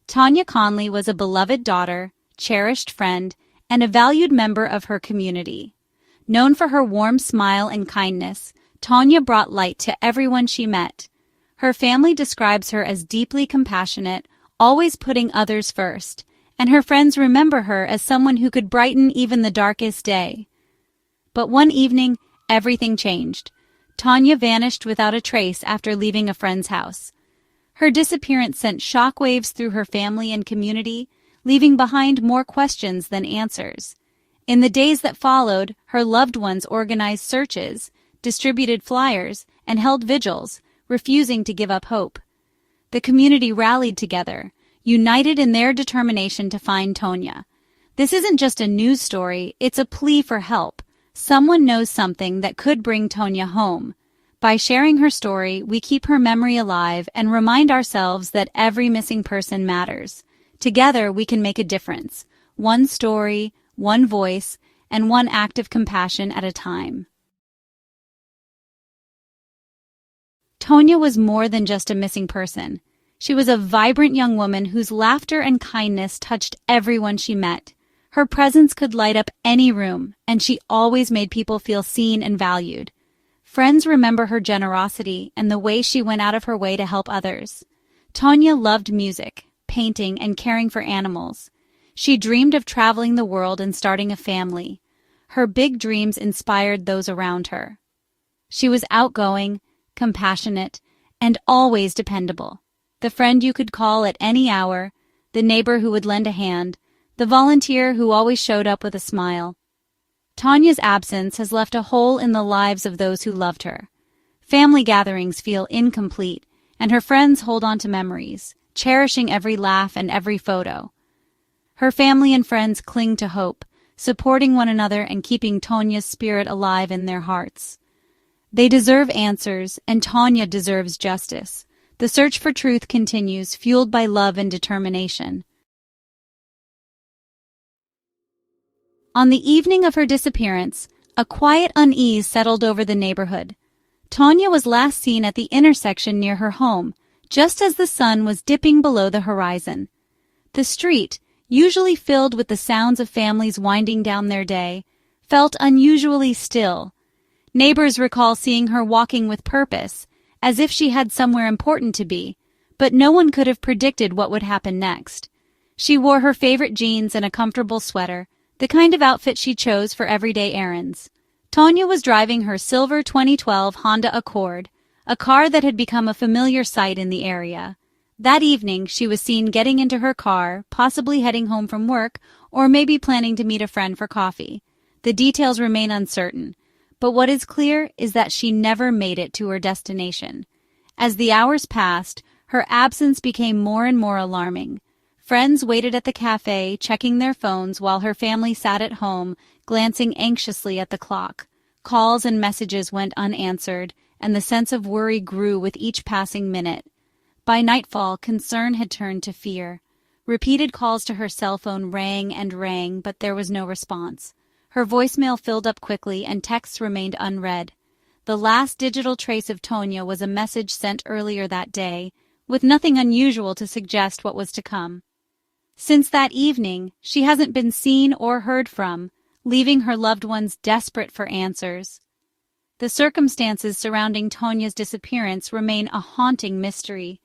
Tonja Conley was a beloved daughter, cherished friend, and a valued member of her community. Known for her warm smile and kindness, Tonja brought light to everyone she met. Her family describes her as deeply compassionate, always putting others first, and her friends remember her as someone who could brighten even the darkest day. But one evening, everything changed. Tonja vanished without a trace after leaving a friend's house. Her disappearance sent shockwaves through her family and community, leaving behind more questions than answers. In the days that followed, her loved ones organized searches, distributed flyers, and held vigils, refusing to give up hope. The community rallied together, united in their determination to find Tonja. This isn't just a news story, it's a plea for help. Someone knows something that could bring Tonja home. By sharing her story, we keep her memory alive and remind ourselves that every missing person matters. Together, we can make a difference. One story, one voice, and one act of compassion at a time. Tonja was more than just a missing person. She was a vibrant young woman whose laughter and kindness touched everyone she met. Her presence could light up any room, and she always made people feel seen and valued. Friends remember her generosity and the way she went out of her way to help others. Tonja loved music, painting, and caring for animals. She dreamed of traveling the world and starting a family. Her big dreams inspired those around her. She was outgoing, compassionate, and always dependable. The friend you could call at any hour, the neighbor who would lend a hand, the volunteer who always showed up with a smile. Tonja's absence has left a hole in the lives of those who loved her. Family gatherings feel incomplete, and her friends hold on to memories, cherishing every laugh and every photo. Her family and friends cling to hope, supporting one another and keeping Tonja's spirit alive in their hearts. They deserve answers, and Tonja deserves justice. The search for truth continues, fueled by love and determination. On the evening of her disappearance, a quiet unease settled over the neighborhood. Tonja was last seen at the intersection near her home, just as the sun was dipping below the horizon. The street, usually filled with the sounds of families winding down their day, felt unusually still. Neighbors recall seeing her walking with purpose, as if she had somewhere important to be, but no one could have predicted what would happen next. She wore her favorite jeans and a comfortable sweater, the kind of outfit she chose for everyday errands. Tonja was driving her silver 2012 Honda Accord, a car that had become a familiar sight in the area. That evening, she was seen getting into her car, possibly heading home from work, or maybe planning to meet a friend for coffee. The details remain uncertain, but what is clear is that she never made it to her destination. As the hours passed, her absence became more and more alarming. Friends waited at the cafe, checking their phones while her family sat at home, glancing anxiously at the clock. Calls and messages went unanswered, and the sense of worry grew with each passing minute. By nightfall, concern had turned to fear. Repeated calls to her cell phone rang and rang, but there was no response. Her voicemail filled up quickly, and texts remained unread. The last digital trace of Tonja was a message sent earlier that day, with nothing unusual to suggest what was to come. Since that evening, she hasn't been seen or heard from, leaving her loved ones desperate for answers. The circumstances surrounding Tonja's disappearance remain a haunting mystery.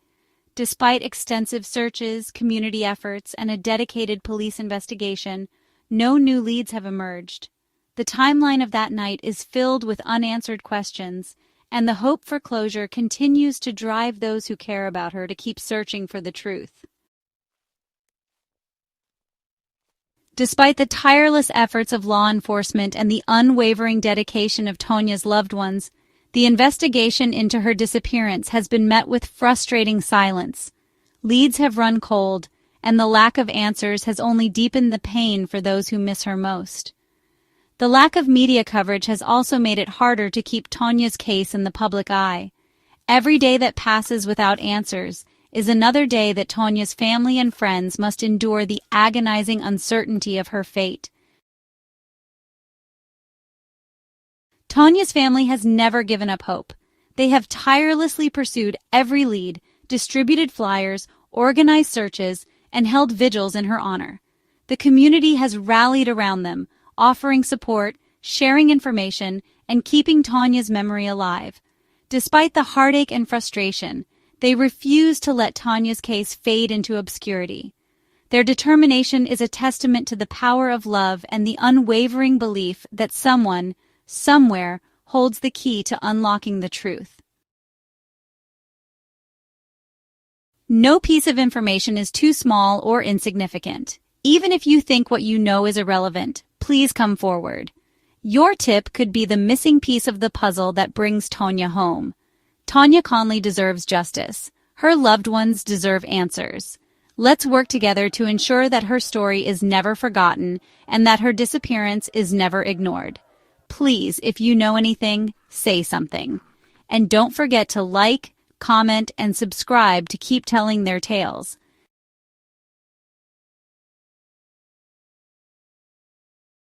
Despite extensive searches, community efforts, and a dedicated police investigation, no new leads have emerged. The timeline of that night is filled with unanswered questions, and the hope for closure continues to drive those who care about her to keep searching for the truth. Despite the tireless efforts of law enforcement and the unwavering dedication of Tonja's loved ones, the investigation into her disappearance has been met with frustrating silence. Leads have run cold, and the lack of answers has only deepened the pain for those who miss her most. The lack of media coverage has also made it harder to keep Tonja's case in the public eye. Every day that passes without answers is another day that Tonja's family and friends must endure the agonizing uncertainty of her fate. Tonja's family has never given up hope. They have tirelessly pursued every lead, distributed flyers, organized searches, and held vigils in her honor. The community has rallied around them, offering support, sharing information, and keeping Tonja's memory alive. Despite the heartache and frustration, they refuse to let Tonja's case fade into obscurity. Their determination is a testament to the power of love and the unwavering belief that someone, somewhere, holds the key to unlocking the truth. No piece of information is too small or insignificant. Even if you think what you know is irrelevant, please come forward. Your tip could be the missing piece of the puzzle that brings Tonja home. Tonja Conley deserves justice. Her loved ones deserve answers. Let's work together to ensure that her story is never forgotten and that her disappearance is never ignored. Please, if you know anything, say something. And don't forget to like, comment, and subscribe to keep telling their tales.